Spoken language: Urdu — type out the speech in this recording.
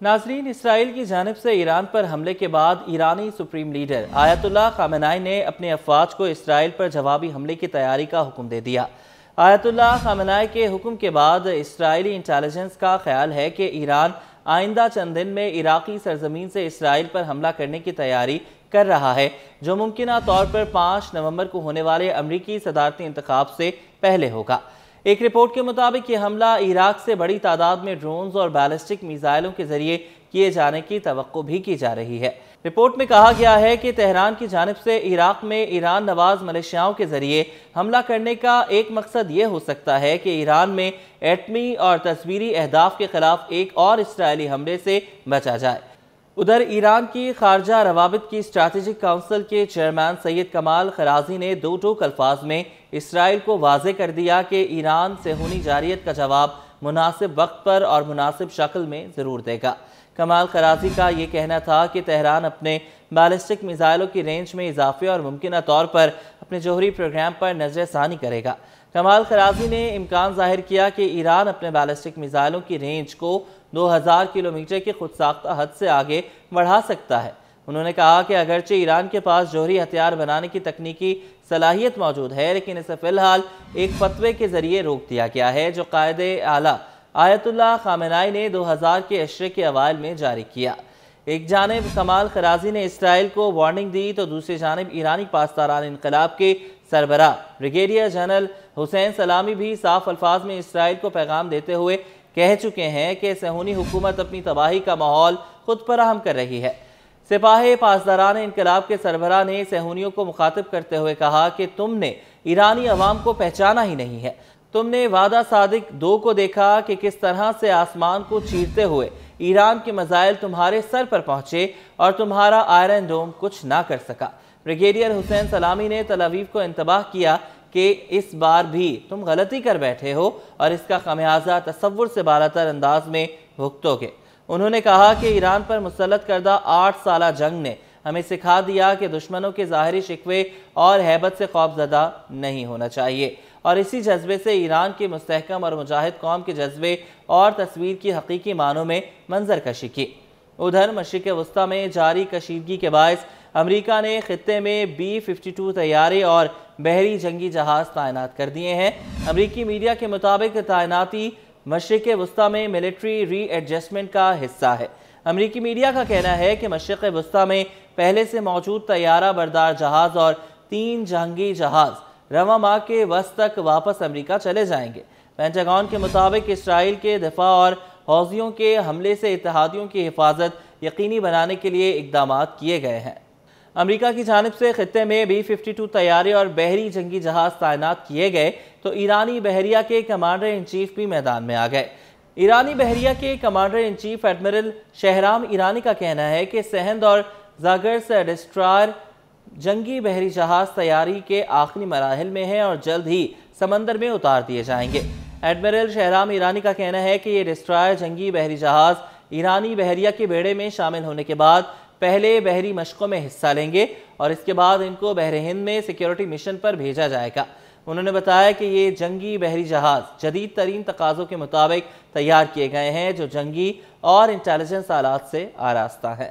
ناظرین، اسرائیل کی جانب سے ایران پر حملے کے بعد ایرانی سپریم لیڈر آیت اللہ خامنائی نے اپنے افواج کو اسرائیل پر جوابی حملے کی تیاری کا حکم دے دیا۔ آیت اللہ خامنائی کے حکم کے بعد اسرائیلی انٹیلیجنس کا خیال ہے کہ ایران آئندہ چند دن میں عراقی سرزمین سے اسرائیل پر حملہ کرنے کی تیاری کر رہا ہے، جو ممکنہ طور پر 5 نومبر کو ہونے والے امریکی صدارتی انتخاب سے پہلے ہوگا۔ ایک رپورٹ کے مطابق یہ حملہ عراق سے بڑی تعداد میں ڈرونز اور بیلسٹک میزائلوں کے ذریعے کیے جانے کی توقع بھی کی جا رہی ہے۔ رپورٹ میں کہا گیا ہے کہ تہران کی جانب سے عراق میں ایران نواز ملیشیاؤں کے ذریعے حملہ کرنے کا ایک مقصد یہ ہو سکتا ہے کہ ایران میں ایٹمی اور تصویری اہداف کے خلاف ایک اور اسرائیلی حملے سے بچا جائے۔ ادھر ایران کی خارجہ روابط کی اسٹریٹجک کونسل کے چیئرمین سید کمال خرازی نے دو ٹوک الفاظ میں اسرائیل کو واضح کر دیا کہ ایران صہیونی جارحیت کا جواب مناسب وقت پر اور مناسب شکل میں ضرور دے گا۔ کمال خرازی کا یہ کہنا تھا کہ تہران اپنے بیلسٹک میزائلوں کی رینج میں اضافے اور ممکنہ طور پر اپنے جوہری پروگرام پر نظر ثانی کرے گا۔ کمال خرازی نے امکان ظاہر کیا کہ ایران اپنے بیلسٹک میزائلوں کی رینج کو 2000 کلومیٹر کی خود ساختہ حد سے آگے بڑھا سکتا ہے۔ انہوں نے کہا کہ اگرچہ ایران کے پاس جوہری ہتھیار بنانے کی تکنیکی صلاحیت موجود ہے، لیکن اسے فی الحال ایک فتوے کے ذریعے روک دیا گیا ہے جو قائد اعلیٰ آیت اللہ خامنائی نے 2000 کے عشرے کے اوائل میں جاری کیا۔ ایک جانب کمال خرازی نے اسرائیل کو وارننگ دی تو دوسری جانب ایرانی پاسداران انقلاب کے سربراہ بریگیڈیئر جنرل حسین سلامی بھی صاف الفاظ میں اسرائیل کو پیغام دیتے ہوئے کہہ چکے ہیں کہ صہیونی حکومت اپنی تباہی کا ماحول خود فراہم کر رہی ہے۔ سپاہ پاسداران انقلاب کے سربراہ نے صہیونیوں کو مخاطب کرتے ہوئے کہا کہ تم نے ایرانی عوام کو پہچانا ہی نہیں ہے۔ تم نے وعدہ صادق 2 کو دیکھا کہ کس طرح سے آسمان کو چیرتے ہوئے ایران کے میزائل تمہارے سر پر پہنچے اور تمہارا آئرن ڈوم کچھ نہ کر سکا۔ بریگیڈیئر حسین سلامی نے تل ابیب کو انتباہ کیا کہ اس بار بھی تم غلطی کر بیٹھے ہو اور اس کا خمیازہ تصور سے بالاتر انداز میں بھگتو گے۔ انہوں نے کہا کہ ایران پر مسلط کردہ 8 سالہ جنگ نے ہمیں سکھا دیا کہ دشمنوں کے ظاہری شکوے اور ہیبت سے خوف زدہ نہیں ہونا چاہیے، اور اسی جذبے سے ایران کے مستحکم اور مجاہد قوم کے جذبے اور تصویر کی حقیقی معنوں میں منظر کشی کی۔ ادھر مشرق وسطیٰ میں جاری کشیدگی کے باعث امریکہ نے خطے میں B-52 طیارے اور بحری جنگی جہاز تعینات کر دیے ہیں۔ امریکی میڈیا کے مطابق تعیناتی مشرق وسطیٰ میں ملٹری ری ایڈجسٹمنٹ کا حصہ ہے۔ امریکی میڈیا کا کہنا ہے کہ مشرق وسطیٰ میں پہلے سے موجود طیارہ بردار جہاز اور 3 جنگی جہاز رواں ماہ کے وسط تک واپس امریکہ چلے جائیں گے۔ پینٹاگون کے مطابق اسرائیل کے دفاع اور حوثیوں کے حملے سے اتحادیوں کی حفاظت یقینی بنانے کے لیے اقدامات کیے گئے ہیں۔ امریکہ کی جانب سے خطے میں B-52 طیارے اور بحری جنگی جہاز تعینات کیے گئے تو ایرانی بحریہ کے کمانڈر ان چیف بھی میدان میں آ گئے۔ ایرانی بحریہ کے commander in chief admiral Shahram ایرانی کا کہنا ہے کہ سہند اور زاگرس ڈسٹرائر جنگی بحری جہاز تیاری کے آخری مراحل میں ہیں اور جلد ہی سمندر میں اتار دیے جائیں گے۔ ایڈمرل شہرام ایرانی کا کہنا ہے کہ یہ ڈسٹرائر جنگی بحری جہاز ایرانی بحریہ کے بیڑے میں شامل ہونے کے بعد پہلے بحری مشقوں میں حصہ لیں گے اور اس کے بعد ان کو بحر ہند میں سیکیورٹی مشن پر بھیجا جائے گا۔ انہوں نے بتایا کہ یہ جنگی بحری جہاز جدید ترین تقاضوں کے مطابق تیار کیے گئے ہیں جو جنگی اور انٹیلیجنس آلات سے آراستہ ہیں۔